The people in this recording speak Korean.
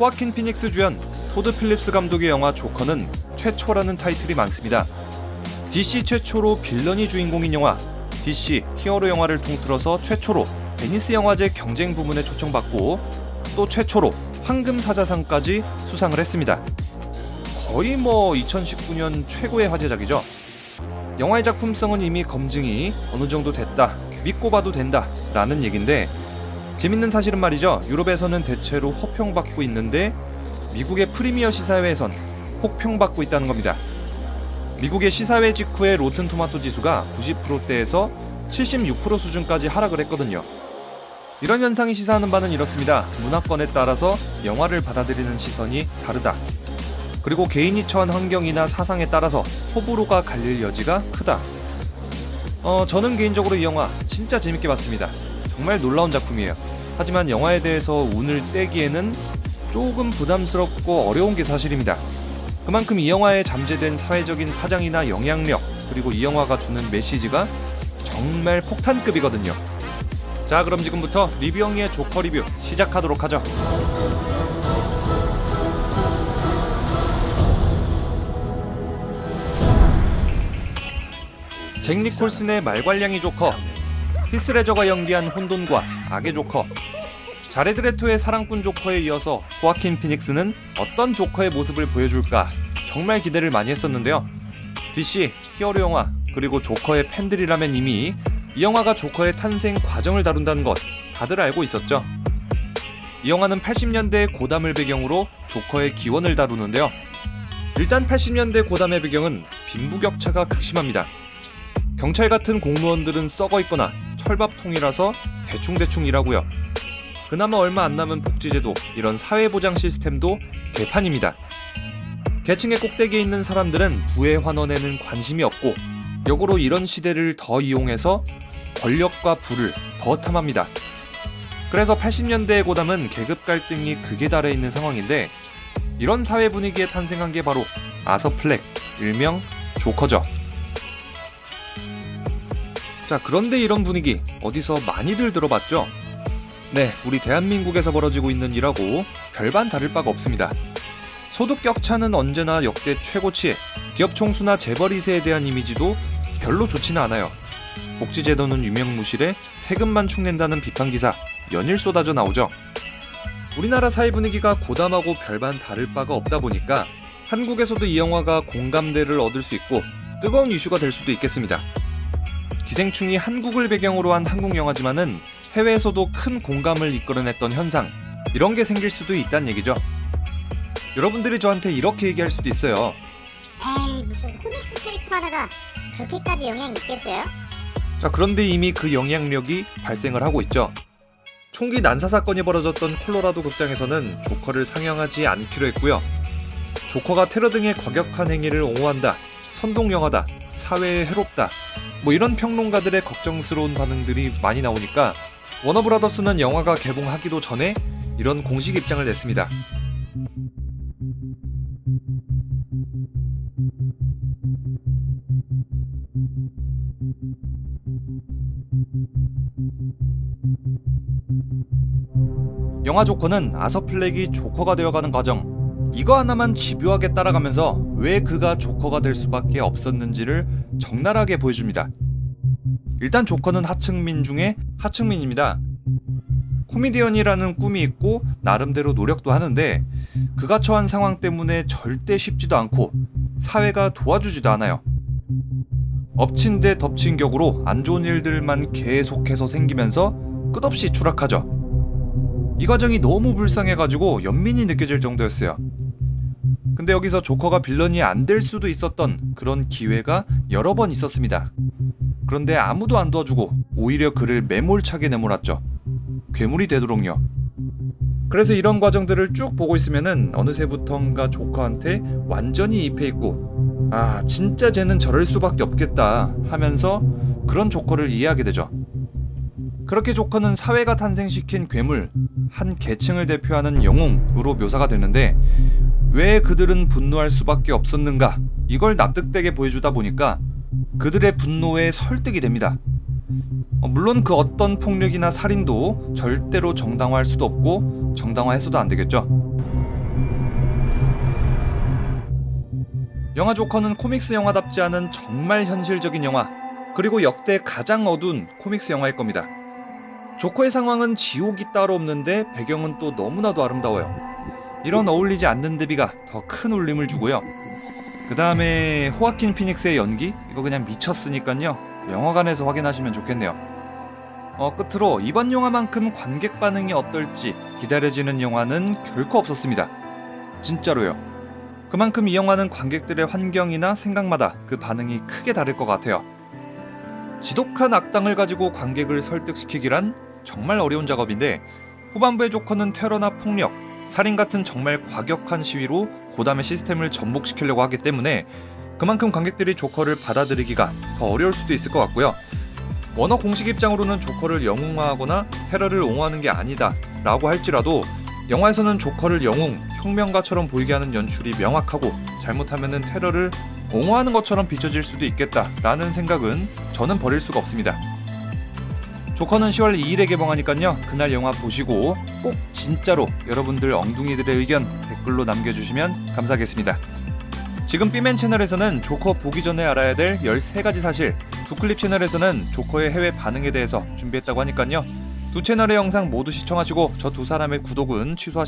호아킨 피닉스 주연, 토드 필립스 감독의 영화 조커는 최초라는 타이틀이 많습니다. DC 최초로 빌런이 주인공인 영화, DC 히어로 영화를 통틀어서 최초로 베니스 영화제 경쟁 부문에 초청받고 또 최초로 황금사자상까지 수상을 했습니다. 거의 2019년 최고의 화제작이죠. 영화의 작품성은 이미 검증이 어느 정도 됐다, 믿고 봐도 된다 라는 얘긴데, 재밌는 사실은 말이죠, 유럽에서는 대체로 호평받고 있는데 미국의 프리미어 시사회에선 혹평받고 있다는 겁니다. 미국의 시사회 직후에 로튼 토마토 지수가 90%대에서 76% 수준까지 하락을 했거든요. 이런 현상이 시사하는 바는 이렇습니다. 문화권에 따라서 영화를 받아들이는 시선이 다르다. 그리고 개인이 처한 환경이나 사상에 따라서 호불호가 갈릴 여지가 크다. 저는 개인적으로 이 영화 진짜 재밌게 봤습니다. 정말 놀라운 작품이에요. 하지만 영화에 대해서 운을 떼기에는 조금 부담스럽고 어려운 게 사실입니다. 그만큼 이 영화에 잠재된 사회적인 파장이나 영향력, 그리고 이 영화가 주는 메시지가 정말 폭탄급이거든요. 자, 그럼 지금부터 리뷰영리의 조커 리뷰 시작하도록 하죠. 잭 니콜슨의 말괄량이 조커, 히스 레저가 연기한 혼돈과 악의 조커, 자레드 레토의 사랑꾼 조커에 이어서 호아킨 피닉스는 어떤 조커의 모습을 보여줄까 정말 기대를 많이 했었는데요. DC 히어로 영화 그리고 조커의 팬들이라면 이미 이 영화가 조커의 탄생 과정을 다룬다는 것 다들 알고 있었죠. 이 영화는 80년대 고담을 배경으로 조커의 기원을 다루는데요. 일단 80년대 고담의 배경은 빈부격차가 극심합니다. 경찰 같은 공무원들은 썩어있거나 철밥통이라서 대충대충 일하고요. 그나마 얼마 안 남은 복지제도, 이런 사회보장 시스템도 개판입니다. 계층의 꼭대기에 있는 사람들은 부의 환원에는 관심이 없고, 역으로 이런 시대를 더 이용해서 권력과 부를 더 탐합니다. 그래서 80년대의 고담은 계급 갈등이 극에 달해 있는 상황인데, 이런 사회 분위기에 탄생한 게 바로 아서 플렉, 일명 조커죠. 자, 그런데 이런 분위기 어디서 많이들 들어봤죠? 네, 우리 대한민국에서 벌어지고 있는 일하고 별반 다를 바가 없습니다. 소득 격차는 언제나 역대 최고치에, 기업 총수나 재벌 2세에 대한 이미지도 별로 좋지는 않아요. 복지제도는 유명무실해 세금만 축낸다는 비판 기사 연일 쏟아져 나오죠. 우리나라 사회 분위기가 고담하고 별반 다를 바가 없다 보니까 한국에서도 이 영화가 공감대를 얻을 수 있고 뜨거운 이슈가 될 수도 있겠습니다. 기생충이 한국을 배경으로 한 한국 영화지만은 해외에서도 큰 공감을 이끌어냈던 현상, 이런 게 생길 수도 있다는 얘기죠. 여러분들이 저한테 이렇게 얘기할 수도 있어요. 에이, 무슨 코믹스 캐릭터 하나가 그렇게까지 영향이 있겠어요? 자, 그런데 이미 그 영향력이 발생을 하고 있죠. 총기 난사 사건이 벌어졌던 콜로라도 극장에서는 조커를 상영하지 않기로 했고요. 조커가 테러 등의 과격한 행위를 옹호한다, 선동영화다, 사회에 해롭다, 이런 평론가들의 걱정스러운 반응들이 많이 나오니까 워너브라더스는 영화가 개봉하기도 전에 이런 공식 입장을 냈습니다. 영화 조커는 아서 플렉이 조커가 되어가는 과정, 이거 하나만 집요하게 따라가면서 왜 그가 조커가 될 수밖에 없었는지를 적나라하게 보여줍니다. 일단 조커는 하층민 중에 하층민입니다. 코미디언이라는 꿈이 있고 나름대로 노력도 하는데, 그가 처한 상황 때문에 절대 쉽지도 않고 사회가 도와주지도 않아요. 엎친 데 덮친 격으로 안 좋은 일들만 계속해서 생기면서 끝없이 추락하죠. 이 과정이 너무 불쌍해가지고 연민이 느껴질 정도였어요. 근데 여기서 조커가 빌런이 안 될 수도 있었던 그런 기회가 여러 번 있었습니다. 그런데 아무도 안 도와주고 오히려 그를 매몰차게 내몰았죠. 괴물이 되도록요. 그래서 이런 과정들을 쭉 보고 있으면은 어느새부턴가 조커한테 완전히 입해있고, 아, 진짜 쟤는 저럴 수밖에 없겠다 하면서 그런 조커를 이해하게 되죠. 그렇게 조커는 사회가 탄생시킨 괴물, 한 계층을 대표하는 영웅으로 묘사가 되는데, 왜 그들은 분노할 수밖에 없었는가, 이걸 납득되게 보여주다 보니까 그들의 분노에 설득이 됩니다. 물론 그 어떤 폭력이나 살인도 절대로 정당화할 수도 없고 정당화해서도 안 되겠죠. 영화 조커는 코믹스 영화답지 않은 정말 현실적인 영화, 그리고 역대 가장 어두운 코믹스 영화일 겁니다. 조커의 상황은 지옥이 따로 없는데 배경은 또 너무나도 아름다워요. 이런 어울리지 않는 대비가 더 큰 울림을 주고요. 그 다음에 호아킨 피닉스의 연기? 이거 그냥 미쳤으니까요. 영화관에서 확인하시면 좋겠네요. 끝으로 이번 영화만큼 관객 반응이 어떨지 기다려지는 영화는 결코 없었습니다. 진짜로요. 그만큼 이 영화는 관객들의 환경이나 생각마다 그 반응이 크게 다를 것 같아요. 지독한 악당을 가지고 관객을 설득시키기란 정말 어려운 작업인데, 후반부의 조커는 테러나 폭력, 살인 같은 정말 과격한 시위로 고담의 시스템을 전복시키려고 하기 때문에 그만큼 관객들이 조커를 받아들이기가 더 어려울 수도 있을 것 같고요. 워너 공식 입장으로는 조커를 영웅화하거나 테러를 옹호하는 게 아니다 라고 할지라도 영화에서는 조커를 영웅, 혁명가처럼 보이게 하는 연출이 명확하고, 잘못하면 테러를 옹호하는 것처럼 비춰질 수도 있겠다라는 생각은 저는 버릴 수가 없습니다. 조커는 10월 2일에 개봉하니까요. 그날 영화 보시고 꼭 진짜로 여러분들 엉둥이들의 의견 댓글로 남겨주시면 감사하겠습니다. 지금 B맨 채널에서는 조커 보기 전에 알아야 될 13가지 사실, 두클립 채널에서는 조커의 해외 반응에 대해서 준비했다고 하니까요. 두 채널의 영상 모두 시청하시고 저 두 사람의 구독은 취소하시면